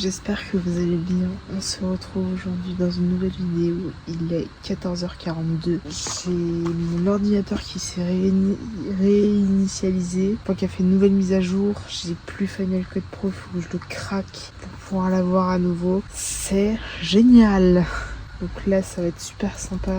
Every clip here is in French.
j'espère que vous allez bien. On se retrouve aujourd'hui dans une nouvelle vidéo. Il est 14h42. J'ai mon ordinateur qui s'est réinitialisé. Enfin, qui a fait une nouvelle mise à jour. J'ai plus Final Cut Pro, il faut que je le craque pour pouvoir l'avoir à nouveau. C'est génial. Donc là, ça va être super sympa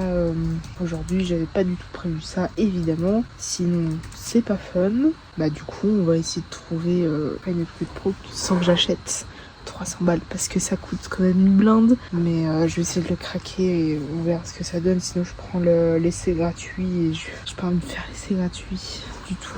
aujourd'hui. J'avais pas du tout prévu ça, évidemment. Sinon, c'est pas fun. Bah du coup, on va essayer de trouver Final Cut Pro sans que j'achète 300 balles parce que ça coûte quand même une blinde. Mais je vais essayer de le craquer et on verra ce que ça donne. Sinon, je prends l'essai gratuit et je peux pas me faire l'essai gratuit du tout.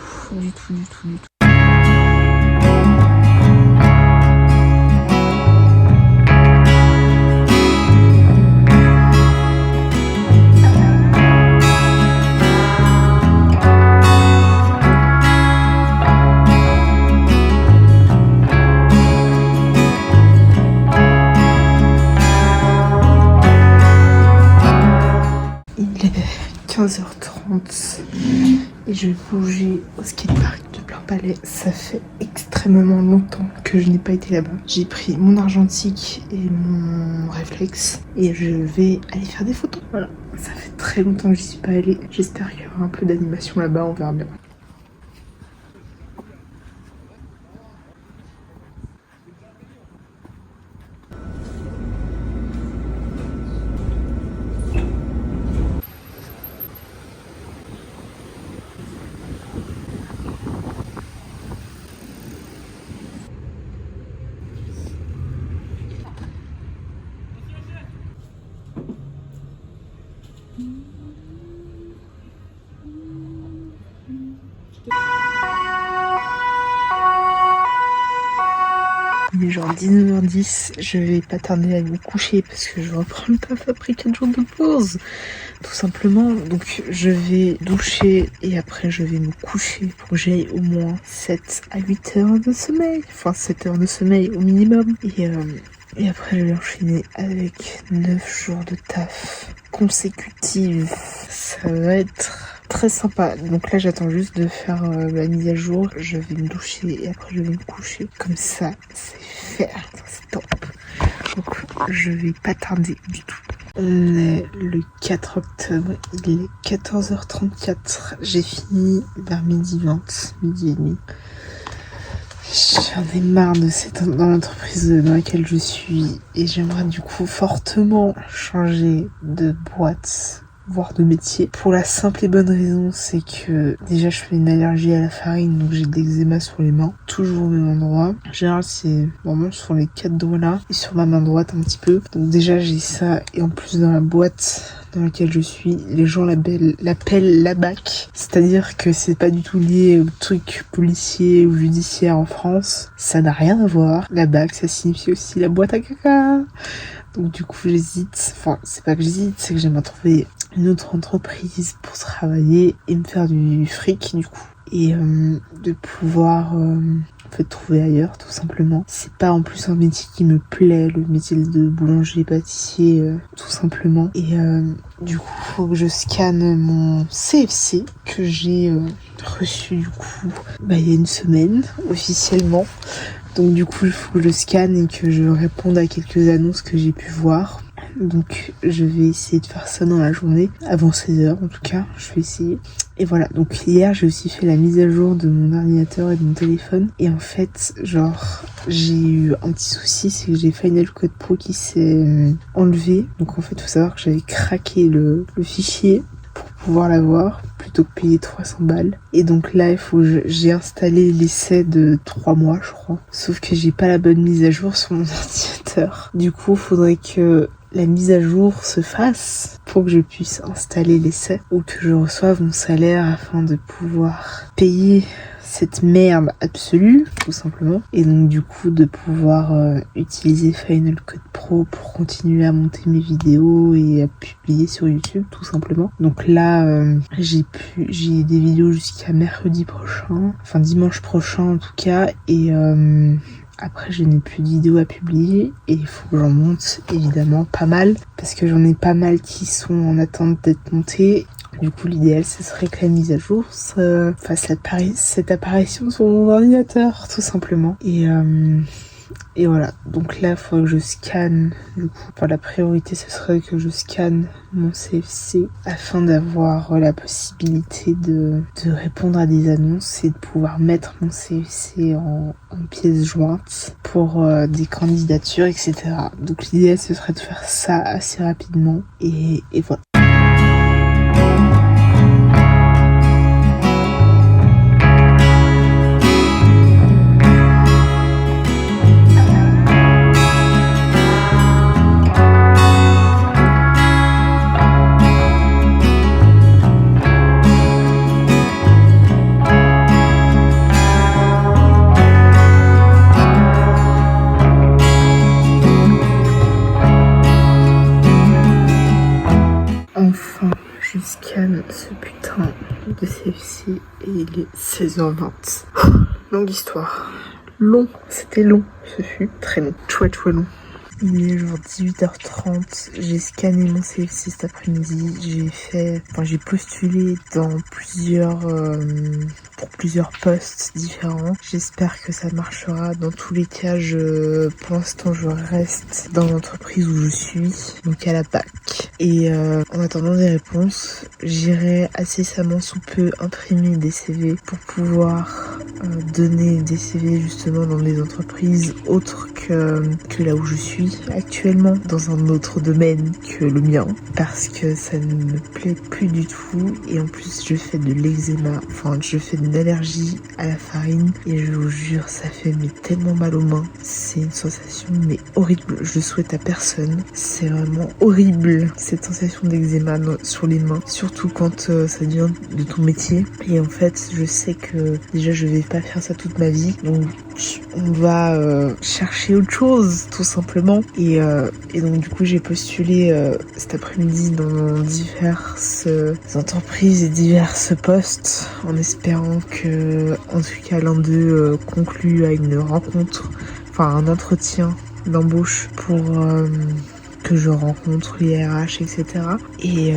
Il est 15h30 et je vais bouger au skatepark de Plainpalais. Ça fait extrêmement longtemps que je n'ai pas été là-bas. J'ai pris mon argentique et mon réflexe et je vais aller faire des photos. Voilà, ça fait très longtemps que j'y suis pas allée. J'espère qu'il y aura un peu d'animation là-bas, on verra bien. Il est genre 19h10, je vais pas tarder à me coucher parce que je reprends le taf après 4 jours de pause. Tout simplement, donc je vais doucher et après je vais me coucher pour que j'aille au moins 7 à 8 heures de sommeil. Enfin 7 heures de sommeil au minimum. Et après je vais enchaîner avec 9 jours de taf consécutifs. Ça va être très sympa. Donc là j'attends juste de faire la mise à jour. Je vais me doucher et après je vais me coucher. Comme ça c'est fait. C'est top. Donc je vais pas tarder du tout. On est le 4 octobre, il est 14h34. J'ai fini vers midi 20, midi et demi. J'en ai marre de dans l'entreprise dans laquelle je suis et j'aimerais du coup fortement changer de boîte, voire de métier. Pour la simple et bonne raison, c'est que déjà je fais une allergie à la farine, donc j'ai de l'eczéma sur les mains, toujours au même endroit. En général, c'est vraiment sur les 4 doigts là et sur ma main droite un petit peu. Donc déjà j'ai ça et en plus dans la boîte dans laquelle je suis, les gens l'appellent la BAC, c'est-à-dire que c'est pas du tout lié au truc policier ou judiciaire en France. Ça n'a rien à voir. La BAC, ça signifie aussi la boîte à caca. Donc du coup j'hésite, enfin c'est pas que j'hésite, c'est que j'aimerais trouver une autre entreprise pour travailler et me faire du fric du coup. Et de pouvoir en fait trouver ailleurs tout simplement. C'est pas en plus un métier qui me plaît, le métier de boulanger pâtissier tout simplement. Et du coup faut que je scanne mon CFC que j'ai reçu du coup il y a une semaine officiellement. Donc du coup il faut que je scanne et que je réponde à quelques annonces que j'ai pu voir. Donc je vais essayer de faire ça dans la journée, avant 16h en tout cas, je vais essayer. Et voilà, donc hier j'ai aussi fait la mise à jour de mon ordinateur et de mon téléphone. Et en fait, genre, j'ai eu un petit souci, c'est que j'ai Final Cut Pro qui s'est enlevé. Donc en fait, il faut savoir que j'avais craqué le fichier pour pouvoir l'avoir, plutôt que payer 300 balles. Et donc là, il faut que j'ai installé l'essai de 3 mois, je crois. Sauf que j'ai pas la bonne mise à jour sur mon ordinateur. Du coup, il faudrait que la mise à jour se fasse pour que je puisse installer l'essai ou que je reçoive mon salaire afin de pouvoir payer cette merde absolue, tout simplement. Et donc du coup de pouvoir utiliser Final Cut Pro pour continuer à monter mes vidéos et à publier sur YouTube, tout simplement. Donc là, j'ai des vidéos jusqu'à mercredi prochain, enfin dimanche prochain en tout cas, et après je n'ai plus de vidéos à publier et il faut que j'en monte évidemment pas mal parce que j'en ai pas mal qui sont en attente d'être montées. Du coup l'idéal ce serait que la mise à jour fasse cette apparition sur mon ordinateur tout simplement. Et Et voilà, donc là, il faut que je scanne. Du coup, la priorité, ce serait que je scanne mon CFC afin d'avoir la possibilité de répondre à des annonces et de pouvoir mettre mon CFC en pièce jointe pour des candidatures, etc. Donc l'idée, ce serait de faire ça assez rapidement. Et voilà. Enfin, je scanne ce putain de CFC et il est 16h20. Longue histoire. Long, c'était long, ce fut très long, chouette long. Il est genre 18h30, j'ai scanné mon CFC cet après-midi, j'ai postulé dans pour plusieurs postes différents. J'espère que ça marchera. Dans tous les cas, pour l'instant, je reste dans l'entreprise où je suis, donc à la BAC. Et en attendant des réponses, j'irai incessamment sous peu imprimer des CV pour pouvoir donner des CV justement dans des entreprises autres que là où je suis actuellement, dans un autre domaine que le mien, parce que ça ne me plaît plus du tout. Et en plus, je fais de l'eczéma, je fais une allergie à la farine et je vous jure, ça fait tellement mal aux mains. C'est une sensation mais horrible, je souhaite à personne. C'est vraiment horrible cette sensation d'eczéma sur les mains, surtout quand ça devient de ton métier. Et en fait, je sais que déjà je vais pas faire ça toute ma vie, donc on va chercher autre chose tout simplement. Et donc du coup j'ai postulé cet après-midi dans diverses entreprises et diverses postes en espérant que en tout cas l'un d'eux conclue à une rencontre, un entretien d'embauche pour que je rencontre les RH, etc. Et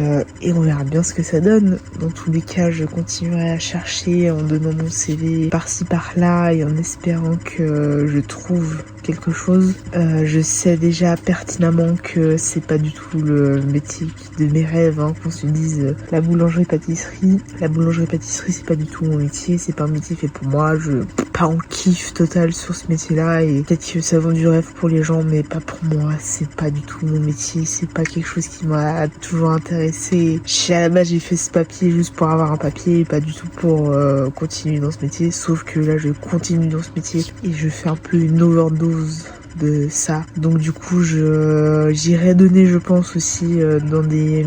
on verra bien ce que ça donne. Dans tous les cas, je continuerai à chercher en donnant mon CV par-ci par-là et en espérant que je trouve quelque chose. Je sais déjà pertinemment que c'est pas du tout le métier de mes rêves, qu'on se dise la boulangerie-pâtisserie. La boulangerie-pâtisserie, c'est pas du tout mon métier, c'est pas un métier fait pour moi. Je pas en kiff total sur ce métier-là et peut-être que ça vend du rêve pour les gens, mais pas pour moi. C'est pas du tout mon métier, c'est pas quelque chose qui m'a toujours intéressé. À la base, j'ai fait ce papier juste pour avoir un papier, pas du tout pour continuer dans ce métier. Sauf que là, je continue dans ce métier et je fais un peu une overdose de ça. Donc du coup, j'irai donner, je pense aussi dans des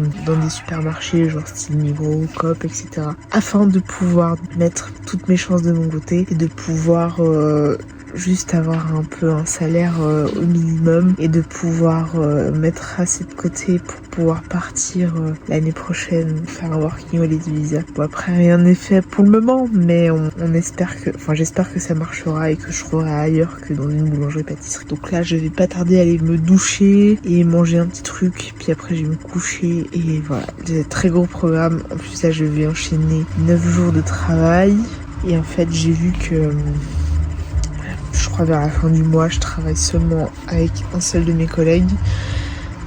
supermarchés, genre style Migros, Coop, etc. afin de pouvoir mettre toutes mes chances de mon côté et de pouvoir juste avoir un peu un salaire au minimum et de pouvoir mettre assez de côté pour pouvoir partir l'année prochaine faire un working holiday visa. Bon, après rien n'est fait pour le moment, mais on espère j'espère que ça marchera et que je trouverai ailleurs que dans une boulangerie-pâtisserie. Donc là, je vais pas tarder à aller me doucher et manger un petit truc, puis après je vais me coucher et voilà. J'ai un très gros programme. En plus là, je vais enchaîner 9 jours de travail et en fait, j'ai vu que je crois vers la fin du mois, je travaille seulement avec un seul de mes collègues.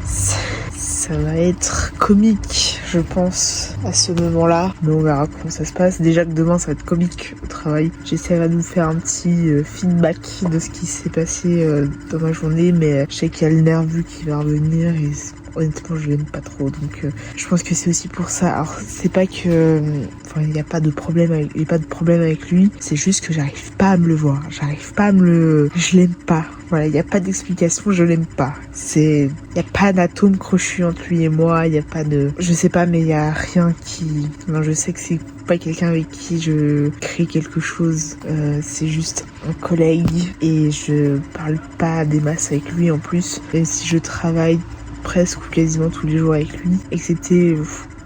Ça va être comique, je pense, à ce moment-là. Mais on verra comment ça se passe. Déjà que demain, ça va être comique au travail. J'essaierai de vous faire un petit feedback de ce qui s'est passé dans ma journée. Mais je sais qu'il y a le nerveux qui va revenir et honnêtement, je l'aime pas trop. Donc, je pense que c'est aussi pour ça. Alors, c'est pas que... il n'y a pas de problème avec lui. C'est juste que j'arrive pas à me le voir. Je l'aime pas. Voilà, il n'y a pas d'explication, je l'aime pas. Il n'y a pas d'atome crochu entre lui et moi. Il n'y a pas de... Je sais pas, mais il n'y a rien qui... Non, je sais que c'est pas quelqu'un avec qui je crée quelque chose. C'est juste un collègue. Et je parle pas des masses avec lui en plus. Même si je travaille presque ou quasiment tous les jours avec lui, excepté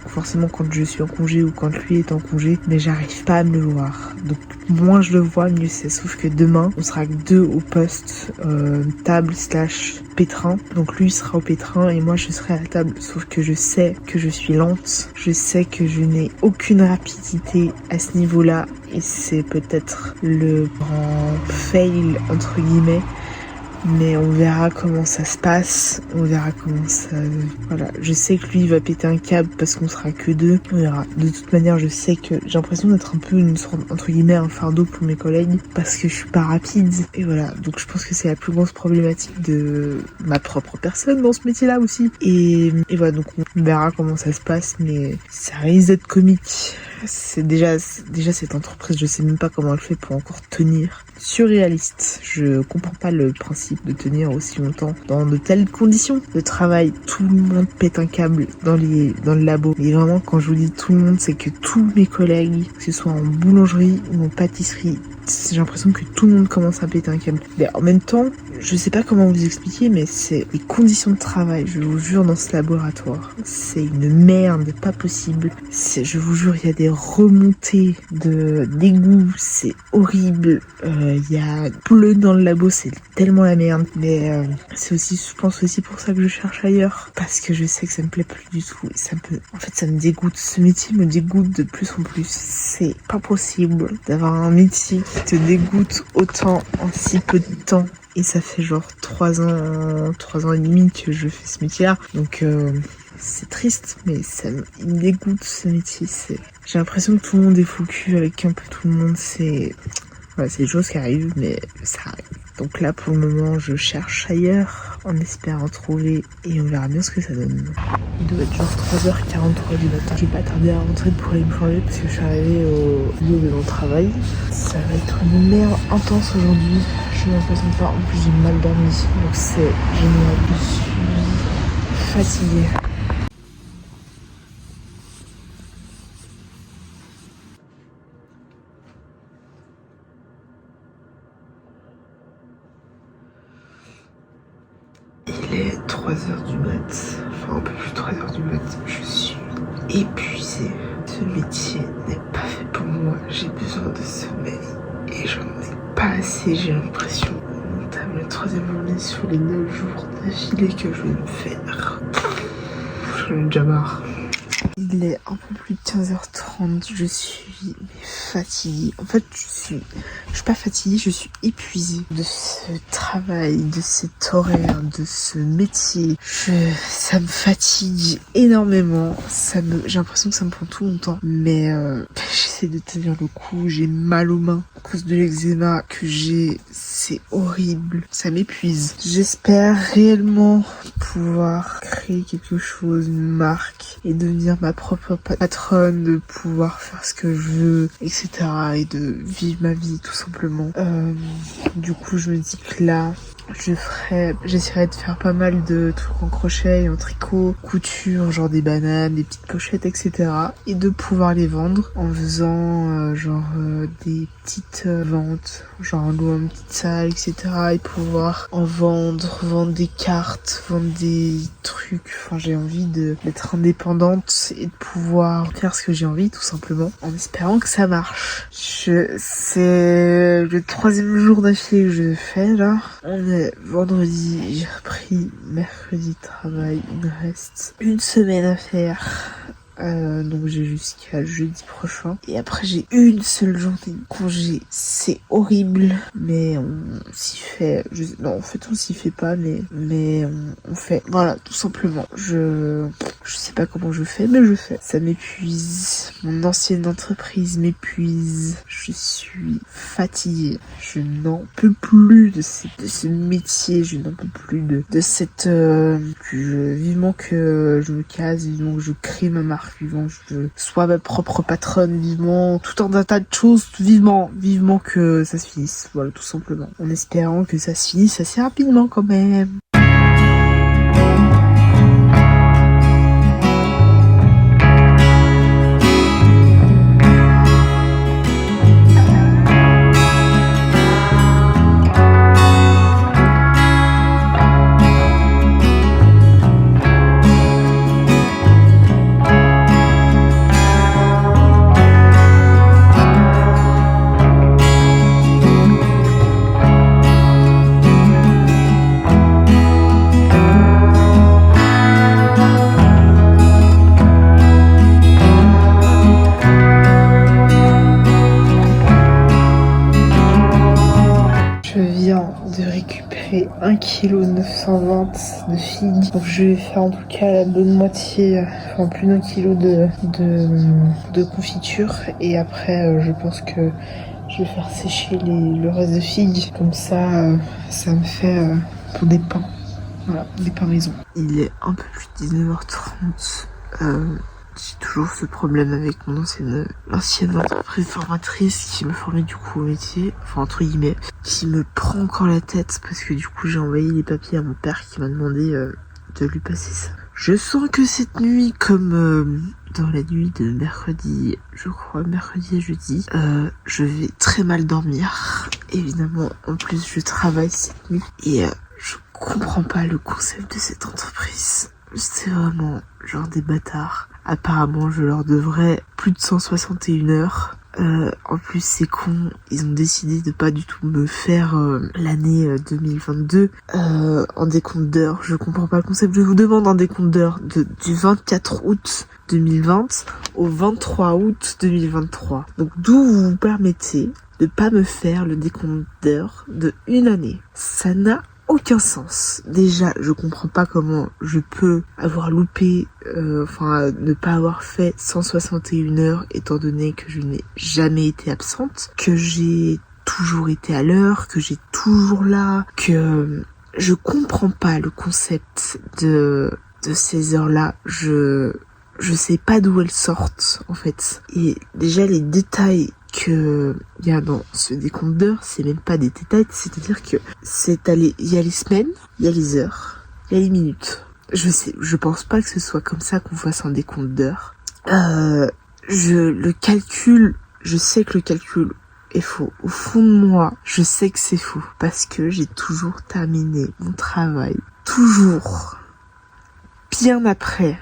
forcément quand je suis en congé ou quand lui est en congé, mais j'arrive pas à me le voir. Donc moins je le vois, mieux c'est. Sauf que demain, on sera que 2 au poste table / pétrin. Donc lui sera au pétrin et moi je serai à la table. Sauf que je sais que je suis lente, je sais que je n'ai aucune rapidité à ce niveau-là et c'est peut-être le grand fail entre guillemets. Mais on verra comment ça se passe, on verra comment ça... Voilà, je sais que lui il va péter un câble parce qu'on sera que deux, on verra. De toute manière, je sais que j'ai l'impression d'être un peu une sorte, entre guillemets, un fardeau pour mes collègues parce que je suis pas rapide. Et voilà, donc je pense que c'est la plus grosse problématique de ma propre personne dans ce métier-là aussi. Et voilà, donc on verra comment ça se passe, mais ça risque d'être comique. C'est déjà cette entreprise, je sais même pas comment elle fait pour encore tenir. Surréaliste. Je comprends pas le principe de tenir aussi longtemps dans de telles conditions de travail. Tout le monde pète un câble dans le labo. Et vraiment, quand je vous dis tout le monde, c'est que tous mes collègues, que ce soit en boulangerie ou en pâtisserie, j'ai l'impression que tout le monde commence à péter un câble. Mais en même temps, je sais pas comment vous expliquer, mais c'est les conditions de travail, je vous jure, dans ce laboratoire. C'est une merde, pas possible. Je vous jure, il y a des remontées d'égout, c'est horrible. Il y a bleu dans le labo, c'est tellement la merde. Mais c'est aussi, je pense aussi pour ça que je cherche ailleurs. Parce que je sais que ça me plaît plus du tout. Et en fait, ça me dégoûte. Ce métier me dégoûte de plus en plus. C'est pas possible d'avoir un métier qui te dégoûte autant en si peu de temps. Et ça fait genre 3 ans et demi que je fais ce métier-là. Donc c'est triste, mais il me dégoûte ce métier. J'ai l'impression que tout le monde est fou cul avec un peu tout le monde. C'est des choses qui arrivent, mais ça arrive. Donc là, pour le moment, je cherche ailleurs en espérant trouver et on verra bien ce que ça donne. Il doit être genre 3h43 du matin. J'ai pas tardé à rentrer pour aller me changer parce que je suis arrivée au lieu de mon travail. Ça va être une merde intense aujourd'hui. J'ai l'impression de faire. En plus, j'ai mal dormi, donc c'est génial. Je suis fatiguée. Il est 3h du mat, enfin un peu plus de 3h du mat, je suis épuisée. Ce métier n'est pas fait pour moi, j'ai besoin de sommeil et j'en ai pas assez, j'ai l'impression. On entame la 3e journée sur les 9 jours d'affilée que je vais me faire. J'en ai déjà marre. Il est un peu plus de 15h30, je suis fatiguée. En fait, je suis pas fatiguée, je suis épuisée de ce travail, de cet horaire, de ce métier. Ça me fatigue énormément. J'ai l'impression que ça me prend tout mon temps. Mais j'essaie de tenir le coup, j'ai mal aux mains à cause de l'eczéma que j'ai. C'est horrible, ça m'épuise. J'espère réellement pouvoir créer quelque chose, une marque et devenir ma propre patronne, de pouvoir faire ce que je veux, etc. et de vivre ma vie tout simplement. Du coup, je me dis que là, j'essaierai de faire pas mal de trucs en crochet et en tricot, couture, genre des bananes, des petites pochettes, etc. et de pouvoir les vendre en faisant des petites ventes, genre en louant une petite salle, etc. et pouvoir en vendre des cartes, vendre des trucs. Enfin, j'ai envie d'être indépendante et de pouvoir faire ce que j'ai envie, tout simplement, en espérant que ça marche. C'est le 3e jour d'affilée que je fais là. On est vendredi, j'ai repris mercredi de travail, il me reste une semaine à faire. Donc j'ai jusqu'à jeudi prochain. Et après j'ai une seule journée de congé. C'est horrible. Mais on s'y fait. Non, en fait on s'y fait pas, mais on fait. Voilà, tout simplement. Je sais pas comment je fais, mais je fais. Ça m'épuise. Mon ancienne entreprise m'épuise. Je suis fatiguée. Je n'en peux plus de ce métier. Je n'en peux plus de cette... vivement que je me case, vivement que je crée ma marque, vivement que je sois ma propre patronne, vivement tout un tas de choses, vivement que ça se finisse, voilà, tout simplement. En espérant que ça se finisse assez rapidement quand même. viens de récupérer 1,920 kg de figues. Donc je vais faire en tout cas la bonne moitié, enfin plus d'1 kilo de confiture. Et après je pense que je vais faire sécher le reste de figues. Comme ça, ça me fait pour des pains. Voilà, des pains maison. Il est un peu plus de 19h30. J'ai toujours ce problème avec mon ancienne entreprise formatrice qui me formait du coup au métier, enfin entre guillemets, qui me prend encore la tête parce que du coup j'ai envoyé les papiers à mon père qui m'a demandé de lui passer ça. Je sens que cette nuit, comme dans la nuit de mercredi, je crois, mercredi à jeudi, je vais très mal dormir. Évidemment, en plus je travaille cette nuit et je comprends pas le concept de cette entreprise. C'est vraiment genre des bâtards. Apparemment, je leur devrais plus de 161 heures. En plus, c'est con, ils ont décidé de pas du tout me faire l'année 2022 en décompte d'heures. Je comprends pas le concept. Je vous demande un décompte d'heures du 24 août 2020 au 23 août 2023. Donc d'où vous vous permettez de pas me faire le décompte d'heures de une année. Ça n'a aucun sens. Déjà, je comprends pas comment je peux avoir loupé, ne pas avoir fait 161 heures étant donné que je n'ai jamais été absente, que j'ai toujours été à l'heure, que j'ai toujours là, que je comprends pas le concept de ces heures-là. Je sais pas d'où elles sortent, en fait. Et déjà, les détails que il y a dans ce décompte d'heures, c'est même pas des détails, c'est-à-dire que il y a les semaines, il y a les heures, il y a les minutes. Je pense pas que ce soit comme ça qu'on fasse un décompte d'heures. Le calcul, je sais que le calcul est faux. Au fond de moi, je sais que c'est faux parce que j'ai toujours terminé mon travail, toujours bien après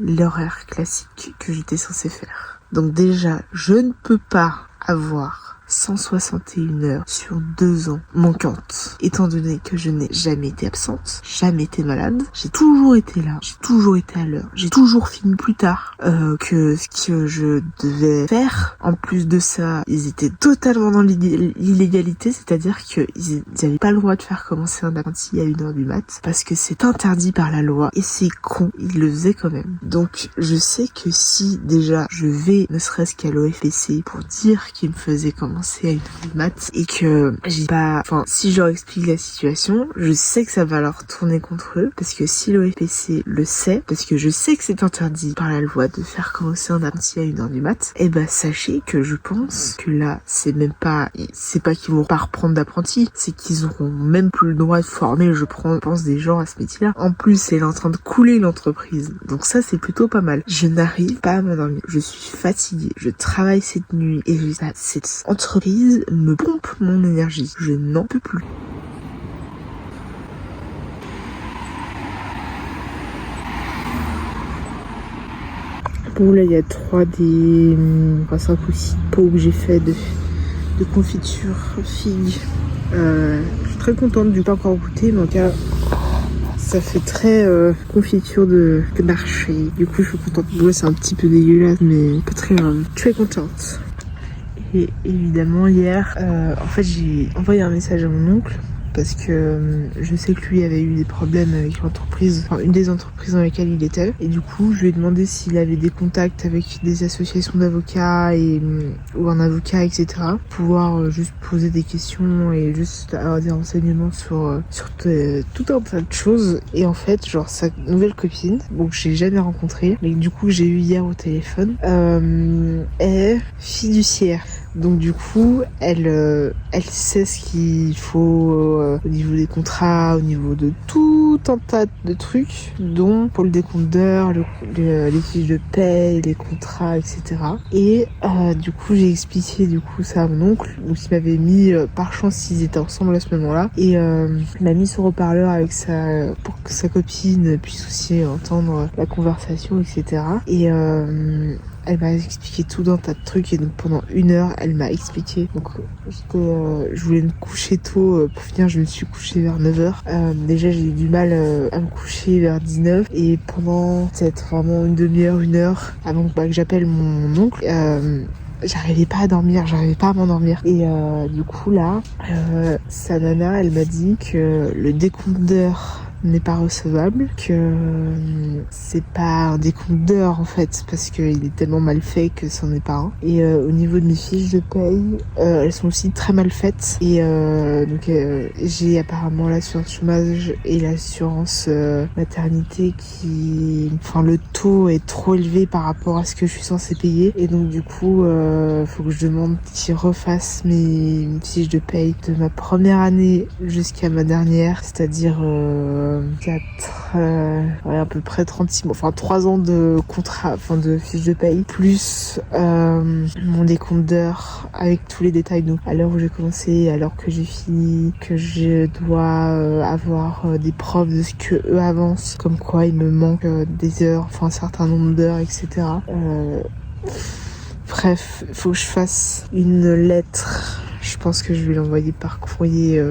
l'horaire classique que j'étais censée faire. Donc déjà, je ne peux pas avoir 161 heures sur 2 ans manquantes, étant donné que je n'ai jamais été absente, jamais été malade. J'ai toujours été là, j'ai toujours été à l'heure, j'ai toujours fini plus tard que ce que je devais faire. En plus de ça, ils étaient totalement dans l'illégalité, c'est-à-dire qu'ils n'avaient pas le droit de faire commencer un apprenti à 1h du mat, parce que c'est interdit par la loi, et c'est con, ils le faisaient quand même. Donc je sais que si déjà je vais, ne serait-ce qu'à l'OFPC, pour dire qu'ils me faisaient commencer à 1h du mat, et que j'ai pas... Enfin, si je leur explique la situation, je sais que ça va leur tourner contre eux, parce que si l'OFPC le sait, parce que je sais que c'est interdit par la loi de faire commencer un apprenti à 1h du mat, et bah sachez que je pense que là, c'est pas qu'ils vont pas reprendre d'apprenti, c'est qu'ils auront même plus le droit de former, je pense, des gens à ce métier-là. En plus, elle est en train de couler l'entreprise, donc ça c'est plutôt pas mal. Je n'arrive pas à m'endormir, je suis fatiguée, je travaille cette nuit, et cette entreprise me pompe mon énergie, je n'en peux plus. Bon là il y a 5 ou 6 pots que j'ai fait de confiture figue. Je suis très contente du pas encore goûté, mais en tout cas ça fait très confiture de marché. Du coup je suis contente. Bon là c'est un petit peu dégueulasse mais pas très grave. Très contente. Et évidemment hier, en fait j'ai envoyé un message à mon oncle parce que je sais que lui avait eu des problèmes avec l'entreprise, enfin une des entreprises dans lesquelles il était. Et du coup, je lui ai demandé s'il avait des contacts avec des associations d'avocats ou un avocat, etc. Pour pouvoir juste poser des questions et juste avoir des renseignements sur tout un tas de choses. Et en fait, genre sa nouvelle copine, donc que j'ai jamais rencontrée, mais du coup j'ai eu hier au téléphone, est fiduciaire. Donc du coup, elle sait ce qu'il faut au niveau des contrats, au niveau de tout un tas de trucs, dont pour le décompte d'heures, les fiches de paye, les contrats, etc. Et du coup, j'ai expliqué ça à mon oncle, donc il m'avait mis, par chance, ils étaient ensemble à ce moment-là, et il m'a mis sur haut-parleur pour que sa copine puisse aussi entendre la conversation, etc. Et elle m'a expliqué tout un tas de trucs et donc pendant 1 heure elle m'a expliqué. Donc je voulais me coucher tôt, pour finir je me suis couchée vers 9h. Déjà j'ai eu du mal à me coucher vers 19 et pendant peut-être vraiment une demi-heure, 1 heure avant que j'appelle mon oncle, j'arrivais pas à dormir, j'arrivais pas à m'endormir. Et du coup là, sa nana, elle m'a dit que le décompte d'heures n'est pas recevable, que c'est pas un décompte d'heures en fait, parce qu'il est tellement mal fait que c'en est pas un. Et au niveau de mes fiches de paye, elles sont aussi très mal faites. Et donc j'ai apparemment l'assurance chômage et l'assurance maternité qui... Enfin le taux est trop élevé par rapport à ce que je suis censée payer. Et donc du coup, faut que je demande qu'ils refassent mes fiches de paye de ma première année jusqu'à ma dernière, c'est-à-dire 4, à peu près 36 mois, enfin 3 ans de contrat, enfin de fiche de paye, plus mon décompte d'heures avec tous les détails. Donc à l'heure où j'ai commencé, à l'heure que j'ai fini, que je dois avoir des preuves de ce que eux avancent, comme quoi il me manque des heures, enfin un certain nombre d'heures, etc. Bref, il faut que je fasse une lettre. Je pense que je vais l'envoyer par courrier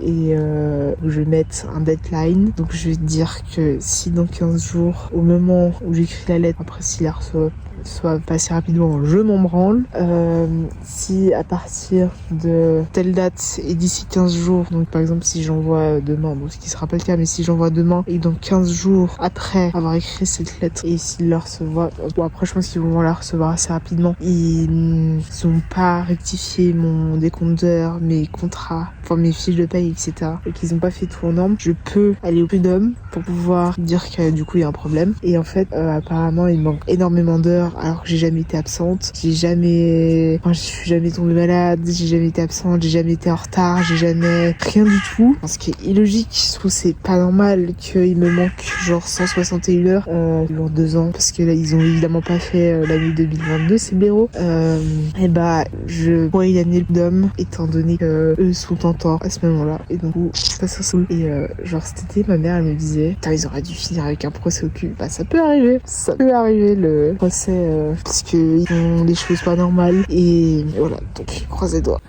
et je vais mettre un deadline. Donc je vais dire que si dans 15 jours, au moment où j'écris la lettre, après s'il la reçoit soit passé rapidement, je m'en branle. Si à partir de telle date et d'ici 15 jours, donc par exemple si j'envoie demain, bon ce qui sera pas le cas, mais si j'envoie demain et dans 15 jours après avoir écrit cette lettre et s'ils la reçoivent, bon après je pense qu'ils vont la recevoir assez rapidement, ils n'ont pas rectifié mon décompte d'heures, mes contrats, enfin mes fiches de paye, etc. et qu'ils n'ont pas fait tout en norme, je peux aller au prud'homme pour pouvoir dire que du coup il y a un problème. Et en fait apparemment il manque énormément d'heures alors que j'ai jamais été absente, je suis jamais tombée malade, j'ai jamais été absente, j'ai jamais été en retard, j'ai jamais rien du tout. Ce qui est illogique, je trouve c'est pas normal qu'il me manque genre 161 heures sur 2 ans, parce que là ils ont évidemment pas fait l'année 2022, c'est blaireau. Et bah je pourrais y gagner le d'homme étant donné que eux sont en tort à ce moment-là. Et donc ça se saoule. Et genre cet été ma mère elle me disait putain ils auraient dû finir avec un procès au cul. Bah ça peut arriver le procès parce qu'ils font des choses pas normales et voilà, donc croisez les doigts.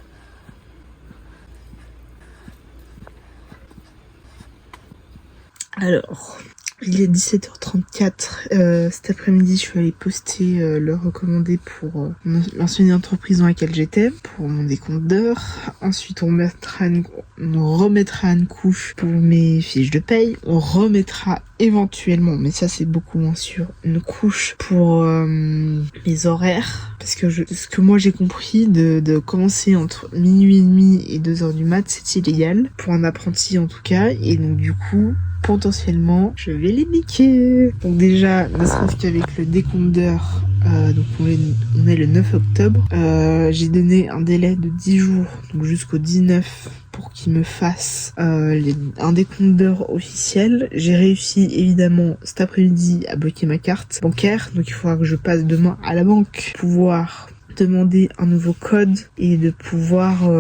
Alors, il est 17h34. Cet après-midi, je suis allée poster le recommandé pour l'ancienne entreprise dans laquelle j'étais, pour mon décompte d'heures. Ensuite, on remettra une couche pour mes fiches de paye. On remettra éventuellement, mais ça c'est beaucoup moins sûr, une couche pour mes horaires. Parce que ce que moi j'ai compris, de commencer entre minuit et demi et 2h du mat, c'est illégal. Pour un apprenti en tout cas. Et donc du coup, potentiellement, je vais les niquer. Donc déjà, ne serait-ce qu'avec le décompte d'heures, donc on est le 9 octobre, j'ai donné un délai de 10 jours, donc jusqu'au 19, pour qu'ils me fassent un décompte d'heures officiel. J'ai réussi évidemment cet après-midi à bloquer ma carte bancaire, donc il faudra que je passe demain à la banque pour pouvoir demander un nouveau code et de pouvoir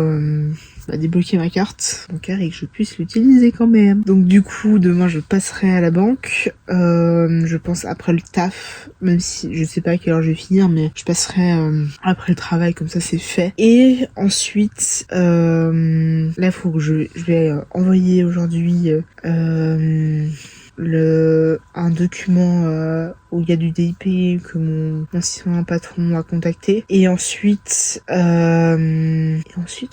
débloquer ma carte bancaire et que je puisse l'utiliser quand même. Donc du coup demain je passerai à la banque, je pense après le taf, même si je sais pas à quelle heure je vais finir, mais je passerai après le travail, comme ça c'est fait. Et ensuite là il faut que je vais envoyer aujourd'hui un document où il y a du DIP que mon ancien patron a contacté, et ensuite on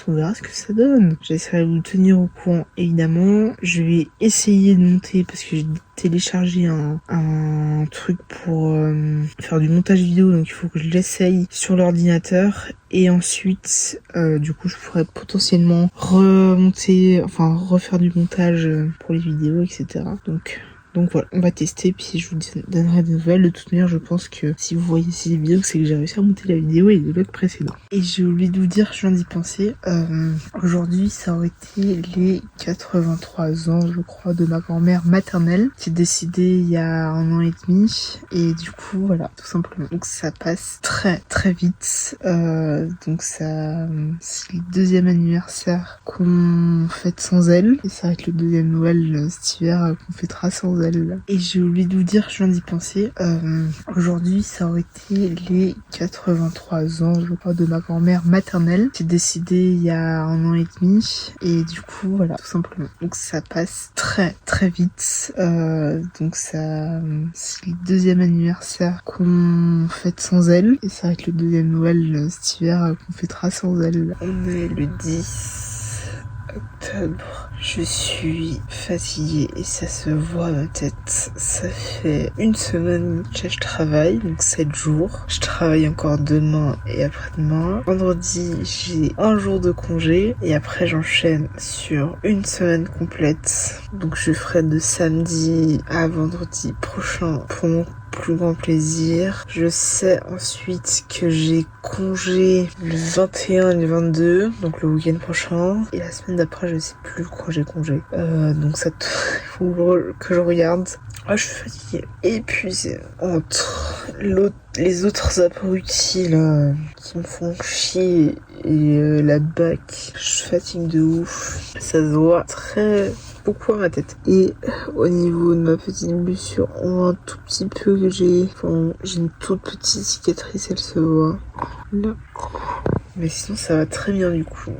verra ce que ça donne. J'essaierai de vous tenir au courant évidemment. Je vais essayer de monter, parce que j'ai téléchargé un truc pour faire du montage vidéo, donc il faut que je l'essaye sur l'ordinateur, et ensuite du coup je pourrais potentiellement refaire du montage pour les vidéos, etc. Donc voilà, on va tester, puis je vous donnerai des nouvelles. De toute manière, je pense que si vous voyez ces vidéos, c'est que j'ai réussi à monter la vidéo et le vlog précédent. Et j'ai oublié de vous dire, je viens d'y penser, aujourd'hui ça aurait été les 83 ans, je crois, de ma grand-mère maternelle, qui est décédée il y a 1 an et demi. Et du coup, voilà, tout simplement. Donc ça passe très très vite. Donc ça, c'est le 2e anniversaire qu'on fête sans elle. Et ça va être le 2e Noël cet hiver qu'on fêtera sans elle. elle. Et j'ai oublié de vous dire, je viens d'y penser, aujourd'hui ça aurait été les 83 ans, je crois, de ma grand-mère maternelle, qui est décédée il y a 1 an et demi. Et du coup, voilà, tout simplement. Donc ça passe très très vite. Donc ça, c'est le 2e anniversaire qu'on fête sans elle. Et ça va être le 2e Noël cet hiver qu'on fêtera sans elle. On est le 10 octobre. Je suis fatiguée et ça se voit à ma tête. Ça fait 1 semaine que je travaille, donc 7 jours. Je travaille encore demain et après-demain. Vendredi, j'ai 1 jour de congé et après j'enchaîne sur 1 semaine complète. Donc je ferai de samedi à vendredi prochain pour mon plus grand plaisir. Je sais ensuite que j'ai congé le 21 et le 22, donc le week-end prochain. Et la semaine d'après, je sais plus quand j'ai congé. Donc ça faut que je regarde. Ah, je suis fatiguée. Épuisée. Entre les autres abrutis là, qui me font chier et la bac, je fatigue de ouf. Ça se voit très beaucoup à ma tête. Et au niveau de ma petite blessure, on voit un tout petit peu que j'ai une toute petite cicatrice, elle se voit là. Mais sinon ça va très bien du coup.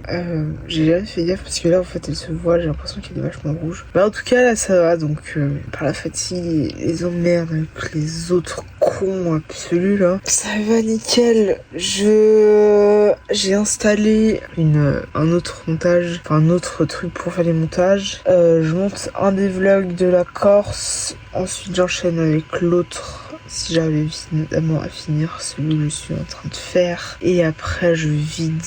J'ai jamais fait gaffe parce que là en fait elle se voit, j'ai l'impression qu'elle est vachement rouge. Mais en tout cas là ça va, donc par la fatigue et les emmerdes avec les autres cons absolus là, ça va nickel. J'ai installé un autre montage, enfin un autre truc pour faire les montages. Je monte un des vlogs de la Corse, ensuite j'enchaîne avec l'autre si j'arrive évidemment à finir celui que je suis en train de faire, et après je vide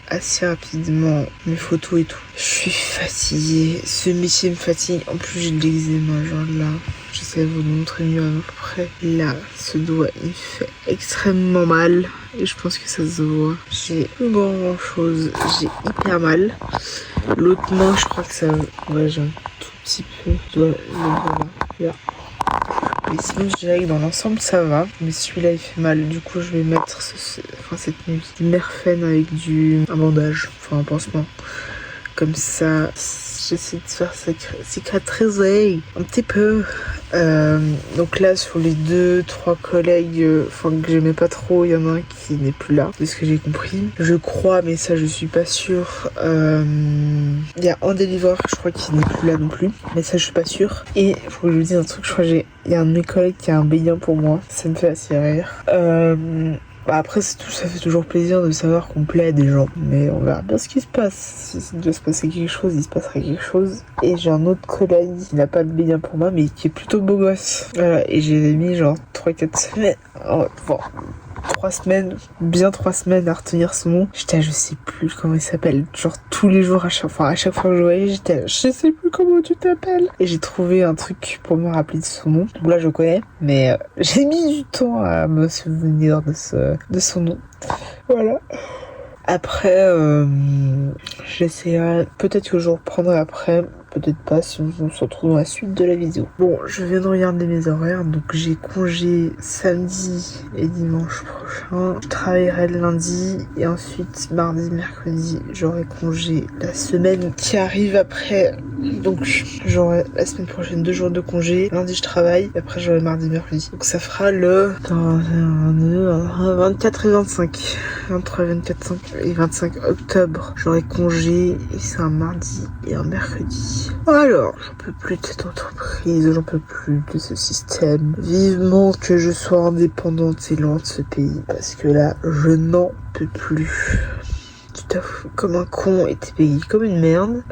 assez rapidement mes photos et tout. Je suis fatiguée, ce métier me fatigue, en plus j'ai de l'eczéma, genre là, j'essaie de vous le montrer mieux à peu près. Là, ce doigt il fait extrêmement mal et je pense que ça se voit. J'ai pas grand chose, j'ai hyper mal. L'autre main je crois que ça, ouais, j'ai un tout petit peu, le doigt là. Et sinon je dirais que dans l'ensemble ça va, mais celui-là il fait mal, du coup je vais mettre cette nuit du Merfen avec un bandage, enfin un pansement. Comme ça, j'essaie de faire cicatriser un petit peu. Donc là, sur les 2-3 collègues que j'aimais pas trop, il y en a un qui n'est plus là, de ce que j'ai compris. Je crois, mais ça je suis pas sûre. Il y a un des livreurs, je crois, qui n'est plus là non plus, mais ça je suis pas sûre. Et faut que je vous dise un truc, je crois il y a un de mes collègues qui a un béguin pour moi, ça me fait assez rire. Après ça fait toujours plaisir de savoir qu'on plaît à des gens, mais on verra bien ce qui se passe. Si doit se passer quelque chose, il se passera quelque chose. Et j'ai un autre collègue qui n'a pas de bien pour moi, mais qui est plutôt beau gosse. Voilà, et j'ai mis genre 3-4 semaines, 3 semaines, bien 3 semaines à retenir son nom. Je sais plus comment il s'appelle. Genre tous les jours, à chaque fois que je voyais, je sais plus comment tu t'appelles. Et j'ai trouvé un truc pour me rappeler de son nom. Donc là, je connais, mais j'ai mis du temps à me souvenir de son nom. Voilà. Après, j'essaierai, peut-être que je reprendrai après, peut-être pas, si on se retrouve dans la suite de la vidéo. Bon, je viens de regarder mes horaires, donc j'ai congé samedi et dimanche prochain. Je travaillerai le lundi et ensuite mardi, mercredi, j'aurai congé la semaine qui arrive après. Donc j'aurai la semaine prochaine 2 jours de congé. Lundi je travaille et après j'aurai mardi, mercredi. Donc ça fera le 24 et 25. 23, 24 et 25 octobre. J'aurai congé et c'est un mardi et un mercredi. Alors, j'en peux plus de cette entreprise, j'en peux plus de ce système. Vivement que je sois indépendante et loin de ce pays, parce que là, je n'en peux plus. Tout à fait comme un con et t'es payé comme une merde.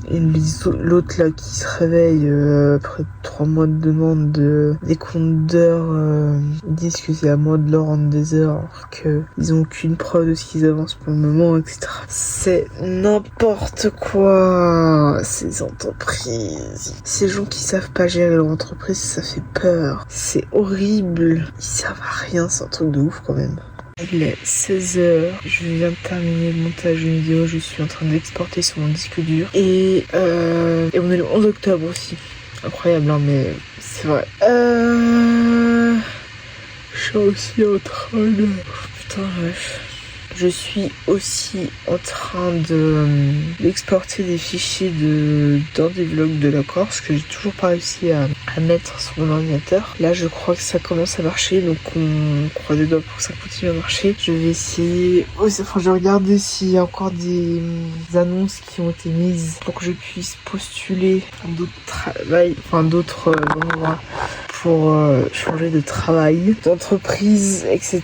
Et l'autre là qui se réveille après 3 mois de demande des comptes d'heures, ils disent que c'est à moi de leur rendre des heures alors qu'ils ont aucune preuve de ce qu'ils avancent pour le moment, etc. C'est n'importe quoi, ces entreprises. Ces gens qui savent pas gérer leur entreprise, ça fait peur. C'est horrible. Ils servent à rien, c'est un truc de ouf quand même. Il est 16h, je viens de terminer le montage d'une vidéo, je suis en train d'exporter sur mon disque dur. Et on est le 11 octobre aussi. Incroyable, hein, mais c'est vrai. Je suis aussi en train de... Putain, bref. Je suis aussi en train d'exporter des fichiers dans des vlogs de la Corse que j'ai toujours pas réussi à mettre sur mon ordinateur. Là, je crois que ça commence à marcher, donc on croise les doigts pour que ça continue à marcher. Je vais essayer, je vais regarder s'il y a encore des annonces qui ont été mises pour que je puisse postuler à d'autres endroits pour changer de travail, d'entreprise, etc.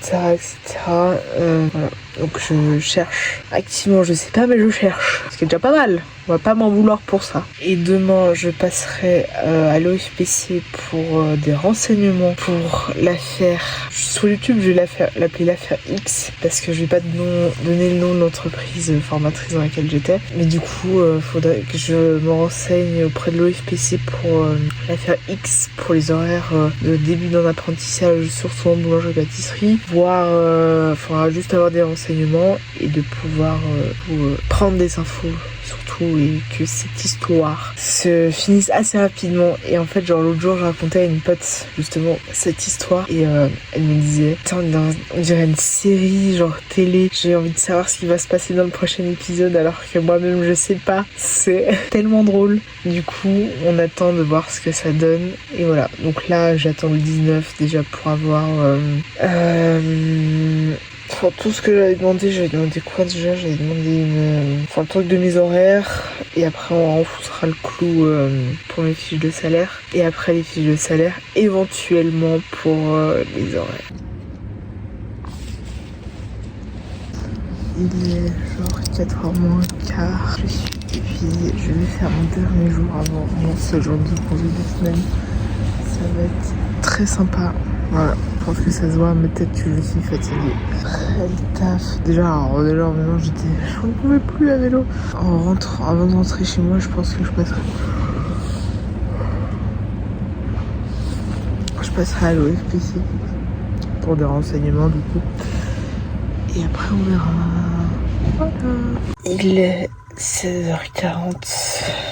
Voilà. Donc je cherche activement, je sais pas, mais je cherche. Ce qui est déjà pas mal. On va pas m'en vouloir pour ça. Et demain, je passerai à l'OFPC pour des renseignements pour l'affaire. Sur YouTube, je vais l'appeler l'affaire X parce que je vais pas donner le nom de l'entreprise formatrice dans laquelle j'étais. Mais du coup, faudrait que je me renseigne auprès de l'OFPC pour l'affaire X, pour les horaires de début d'un apprentissage, surtout en boulangerie-pâtisserie. Faudra juste avoir des renseignements et de pouvoir prendre des infos surtout, et que cette histoire se finisse assez rapidement. Et en fait, genre l'autre jour, je racontais à une pote justement cette histoire et elle me disait on dirait une série genre télé, j'ai envie de savoir ce qui va se passer dans le prochain épisode alors que moi-même je sais pas. C'est tellement drôle. Du coup, on attend de voir ce que ça donne et voilà. Donc là, j'attends le 19 déjà pour avoir tout ce que j'avais demandé quoi déjà? J'avais demandé le truc de mes horaires, et après on foutra le clou pour mes fiches de salaire, et après les fiches de salaire éventuellement pour les horaires. Il est genre 4h moins quart, je suis épuisée, je vais faire mon dernier jour avant mon seul jour de congé de semaine. Ça va être très sympa. Voilà, je pense que ça se voit, mais peut-être que je suis fatiguée. Après le taf, déjà maintenant j'en pouvais plus à vélo. Avant de rentrer chez moi, je pense que je passerai à l'OFPC pour des renseignements du coup. Et après on verra. Voilà. Il est 16h40.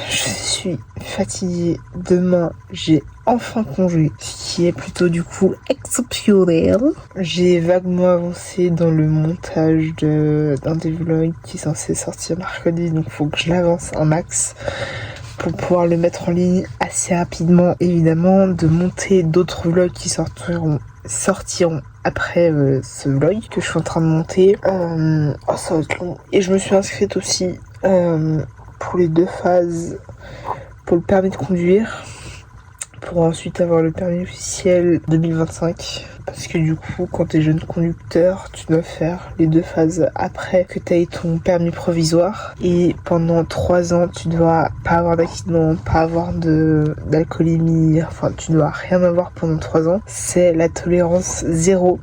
Je suis fatiguée. Demain, j'ai enfin congé, ce qui est plutôt du coup exceptionnel. J'ai vaguement avancé dans le montage d'un des vlogs qui est censé sortir mercredi, donc faut que je l'avance un max pour pouvoir le mettre en ligne assez rapidement. Évidemment, de monter d'autres vlogs qui sortiront après ce vlog que je suis en train de monter. Ça va être long. Et je me suis inscrite aussi pour les 2 phases pour le permis de conduire, pour ensuite avoir le permis officiel 2025. Parce que du coup, quand t'es jeune conducteur, tu dois faire les 2 phases après que t'aies ton permis provisoire. Et pendant 3 ans, tu dois pas avoir d'accident, pas avoir d'alcoolémie, enfin tu dois rien avoir pendant 3 ans. C'est la tolérance 0.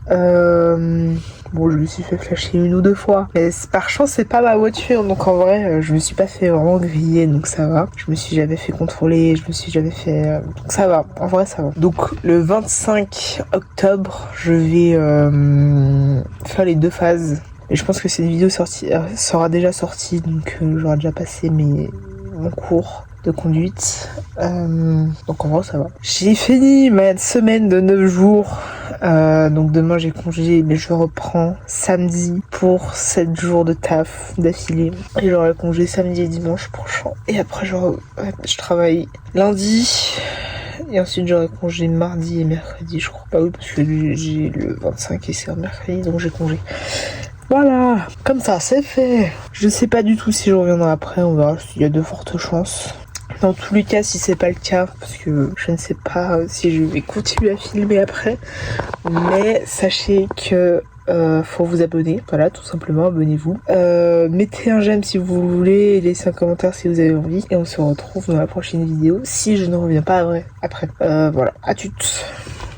Bon, je me suis fait flasher 1 ou 2 fois, mais par chance c'est pas ma voiture, donc en vrai je me suis pas fait vraiment griller, donc ça va. Je me suis jamais fait contrôler, je me suis jamais fait... donc ça va, en vrai ça va. Donc le 25 octobre, je vais faire les 2 phases. Et je pense que cette vidéo sera déjà sortie, donc j'aurai déjà passé mon cours de conduite. Donc en vrai ça va. J'ai fini ma semaine de 9 jours. Donc demain j'ai congé, mais je reprends samedi pour 7 jours de taf d'affilée. Et j'aurai congé samedi et dimanche prochain. Et après je travaille lundi. Et ensuite j'aurai congé mardi et mercredi, je crois. Bah oui, parce que j'ai le 25 et c'est un mercredi, donc j'ai congé. Voilà, comme ça c'est fait. Je sais pas du tout si je reviendrai après, on verra, s'il y a de fortes chances. Dans tous les cas, si c'est pas le cas, parce que je ne sais pas si je vais continuer à filmer après, mais sachez que faut vous abonner, voilà, tout simplement, abonnez-vous. Mettez un j'aime si vous voulez, et laissez un commentaire si vous avez envie, et on se retrouve dans la prochaine vidéo, si je ne reviens pas après. Voilà, à toutes.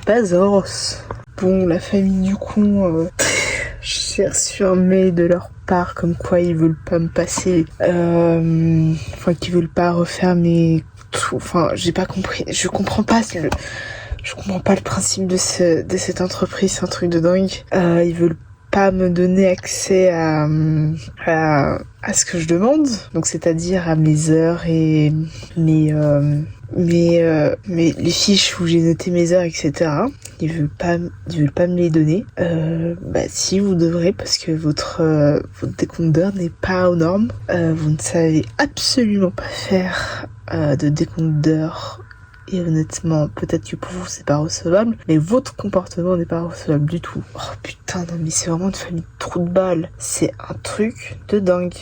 Bazos. Bon, la famille du con... J'ai reçu un mail de leur part comme quoi ils veulent pas me passer, qu'ils veulent pas refaire mes... j'ai pas compris, je comprends pas le principe de cette entreprise, c'est un truc de dingue. Ils veulent pas me donner accès à ce que je demande, donc c'est-à-dire à mes heures et mes mais les fiches où j'ai noté mes heures, etc., ils veulent pas me les donner. Si, vous devrez, parce que votre décompte d'heures n'est pas aux normes. Vous ne savez absolument pas faire de décompte d'heures. Et honnêtement, peut-être que pour vous c'est pas recevable, mais votre comportement n'est pas recevable du tout. Oh putain, non mais c'est vraiment une famille de trous de balles. C'est un truc de dingue.